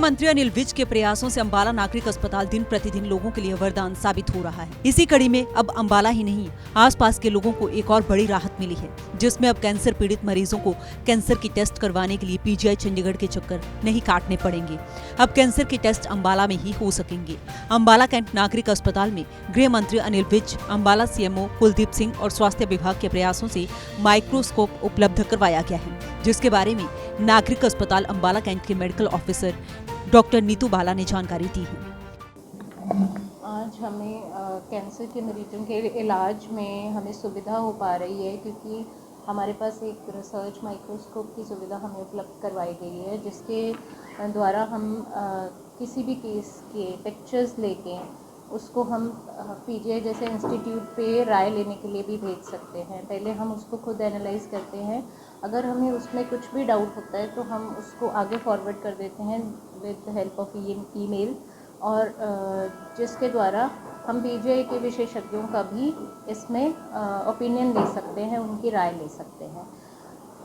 मंत्री अनिल विज के प्रयासों से अंबाला नागरिक अस्पताल दिन प्रतिदिन लोगों के लिए वरदान साबित हो रहा है। इसी कड़ी में अब अंबाला ही नहीं, आसपास के लोगों को एक और बड़ी राहत मिली है, जिसमें अब कैंसर पीड़ित मरीजों को कैंसर की टेस्ट करवाने के लिए पीजीआई चंडीगढ़ के चक्कर नहीं काटने पड़ेंगे। अब कैंसर के टेस्ट अंबाला में ही हो सकेंगे। अंबाला कैंट नागरिक अस्पताल में गृह मंत्री अनिल विज, अंबाला सीएमओ कुलदीप सिंह और स्वास्थ्य विभाग के प्रयासों से माइक्रोस्कोप उपलब्ध करवाया गया है, जिसके बारे में नागरिक अस्पताल अंबाला कैंट के मेडिकल ऑफिसर डॉक्टर नीतू बाला ने जानकारी दी है। आज हमें कैंसर के मरीजों के इलाज में हमें सुविधा हो पा रही है, क्योंकि हमारे पास एक रिसर्च माइक्रोस्कोप की सुविधा हमें उपलब्ध करवाई गई है, जिसके द्वारा हम किसी भी केस के पिक्चर्स लेके उसको हम पीजीआई जैसे इंस्टीट्यूट पे राय लेने के लिए भी भेज सकते हैं। पहले हम उसको खुद एनालाइज करते हैं, अगर हमें उसमें कुछ भी डाउट होता है तो हम उसको आगे फॉरवर्ड कर देते हैं with the help of email, और जिसके द्वारा हम पीजीआई के विशेषज्ञों का भी इसमें ओपिनियन ले सकते हैं, उनकी राय ले सकते हैं।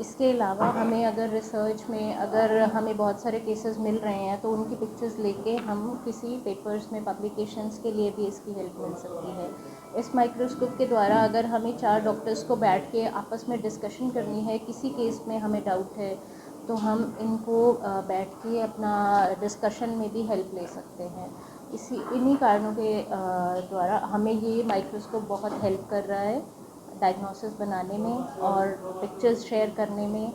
इसके अलावा हमें अगर रिसर्च में अगर हमें बहुत सारे केसेस मिल रहे हैं तो उनकी पिक्चर्स लेके हम किसी पेपर्स में पब्लिकेशंस के लिए भी इसकी हेल्प मिल सकती है। इस माइक्रोस्कोप के द्वारा अगर हमें 4 डॉक्टर्स को बैठ के आपस में डिस्कशन करनी है, किसी केस में हमें डाउट है, तो हम इनको बैठ के अपना डिस्कशन में भी हेल्प ले सकते हैं। इन्हीं कारणों के द्वारा हमें ये माइक्रोस्कोप बहुत हेल्प कर रहा है डायग्नोसिस बनाने में और पिक्चर्स शेयर करने में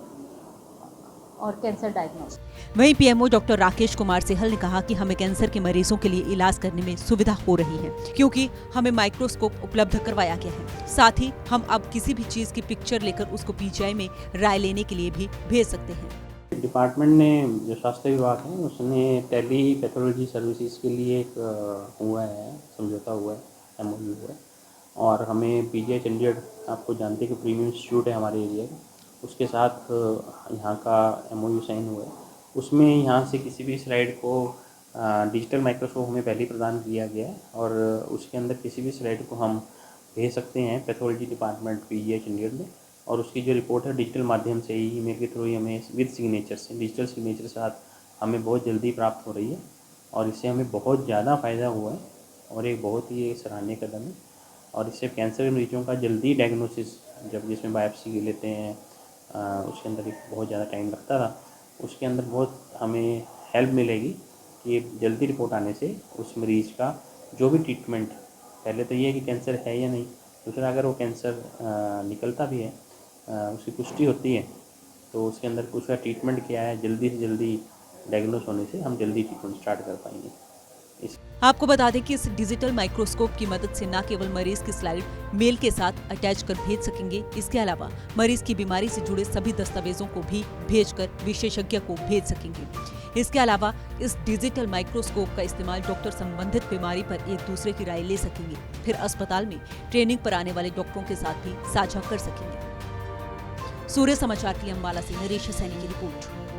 और कैंसर डायग्नोसिस। वहीं पीएमओ डॉक्टर राकेश कुमार सेहल ने कहा कि हमें कैंसर के मरीजों के लिए इलाज करने में सुविधा हो रही है, क्योंकि हमें माइक्रोस्कोप उपलब्ध करवाया गया है। साथ ही हम अब किसी भी चीज की पिक्चर लेकर उसको पीजीआई में राय लेने के लिए भी भेज सकते हैं। डिपार्टमेंट ने जो स्वास्थ्य विभाग है उसने टेली पैथोलॉजी सर्विसेज के लिए एक हुआ है समझौता हुआ है, एमओयू हुआ है, और हमें पीजीआई चंडीगढ़ आपको जानते हैं कि प्रीमियम इंस्टीट्यूट है हमारे एरिया का, उसके साथ यहाँ का एमओयू साइन हुआ है। उसमें यहाँ से किसी भी स्लाइड को डिजिटल माइक्रोस्कोप हमें पहले प्रदान किया गया है, और उसके अंदर किसी भी स्लाइड को हम भेज सकते हैं पैथोलॉजी डिपार्टमेंट पीजीआई चंडीगढ़ में, और उसकी जो रिपोर्ट है डिजिटल माध्यम से ही ईमेल के थ्रू ही हमें विद सिग्नेचर से डिजिटल सिग्नेचर के साथ हमें बहुत जल्दी प्राप्त हो रही है, और इससे हमें बहुत ज़्यादा फ़ायदा हुआ है और एक बहुत ही सराहनीय कदम है। और इससे कैंसर के मरीजों का जल्दी डायग्नोसिस, जब जिसमें बायोप्सी लेते हैं उसके अंदर एक बहुत ज़्यादा टाइम लगता था, उसके अंदर बहुत हमें हेल्प मिलेगी कि जल्दी रिपोर्ट आने से उस मरीज़ का जो भी ट्रीटमेंट, पहले तो ये है कि कैंसर है या नहीं, दूसरा अगर वो कैंसर निकलता भी है, उसकी पुष्टि होती है, तो उसके अंदर उसका ट्रीटमेंट क्या है, जल्दी से जल्दी डायग्नोस होने से हम जल्दी ट्रीटमेंट स्टार्ट कर पाएंगे। आपको बता दें कि इस डिजिटल माइक्रोस्कोप की मदद से न केवल मरीज की स्लाइड मेल के साथ अटैच कर भेज सकेंगे, इसके अलावा मरीज की बीमारी से जुड़े सभी दस्तावेजों को भी भेजकर विशेषज्ञ को भेज सकेंगे। इसके अलावा इस डिजिटल माइक्रोस्कोप का इस्तेमाल डॉक्टर संबंधित बीमारी पर एक दूसरे की राय ले सकेंगे, फिर अस्पताल में ट्रेनिंग पर आने वाले डॉक्टरों के साथ भी साझा कर सकेंगे। सूर्य समाचार के लिए अंबाला से नरेश सैनी की रिपोर्ट।